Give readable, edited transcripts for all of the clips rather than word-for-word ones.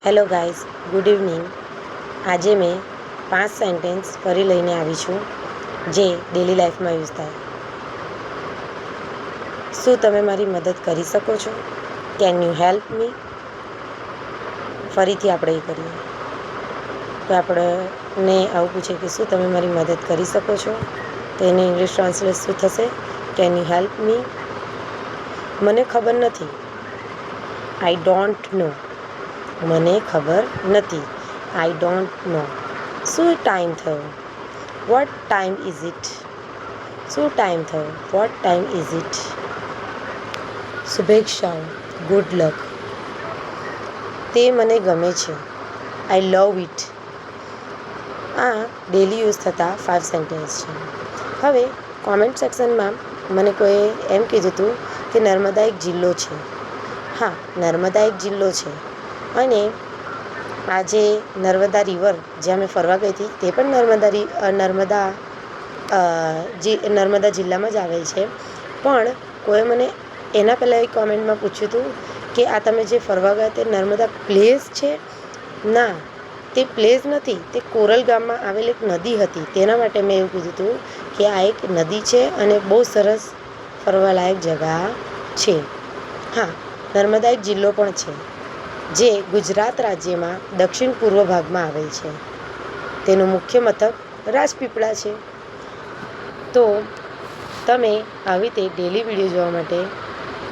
Hello guys, good evening. આજે મેં 5 sentence ફરી લઈને આવી છું જે ડેલી લાઈફમાં યુઝ થાય. શું તમે મારી મદદ કરી શકો છો? કેન યુ હેલ્પ મી? ફરીથી આપણે એ કરીએ તો આપણને આવું પૂછે કે શું તમે મારી મદદ કરી શકો છો? તો એનું ઇંગ્લિશ ટ્રાન્સલેટ શું થશે? Can you help me? મને ખબર નથી. I don't know. મને ખબર નથી. I don't know. શું ટાઈમ થયો? What time is it? શું ટાઈમ થયો? What time is it? શુભેચ્છાઓ. Good luck. તે મને ગમે છે. I love it. આ ડેલી યુઝ થતા 5 સેન્ટેન્સ છે. હવે કોમેન્ટ સેક્શનમાં મને કોઈ એમ કીધું હતું કે નર્મદા એક જિલ્લો છે. હા, નર્મદા એક જિલ્લો છે અને આજે નર્મદા રિવર જ્યાં મેં ફરવા ગઈ હતી તે પણ નર્મદા જિલ્લામાં જ આવેલ છે. પણ કોઈ મને એના પહેલાં એક કોમેન્ટમાં પૂછ્યું હતું કે આ તમે જે ફરવા ગયા તે નર્મદા પ્લેસ છે? ના, તે પ્લેસ નથી. તે કોરલ ગામમાં આવેલ એક નદી હતી. તેના માટે મેં એવું કીધું હતું કે આ એક નદી છે અને બહુ સરસ ફરવાલાયક જગા છે. હા, નર્મદા એક જિલ્લો પણ છે જે ગુજરાત રાજ્યમાં દક્ષિણ પૂર્વ ભાગમાં આવેલ છે. તેનું મુખ્ય મથક રાજપીપળા છે. તો તમે આવી રીતે ડેલી વિડીયો જોવા માટે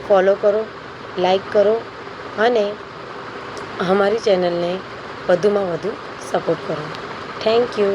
ફોલો કરો, લાઈક કરો અને અમારી ચેનલને વધુમાં વધુ સપોર્ટ કરો. Thank you.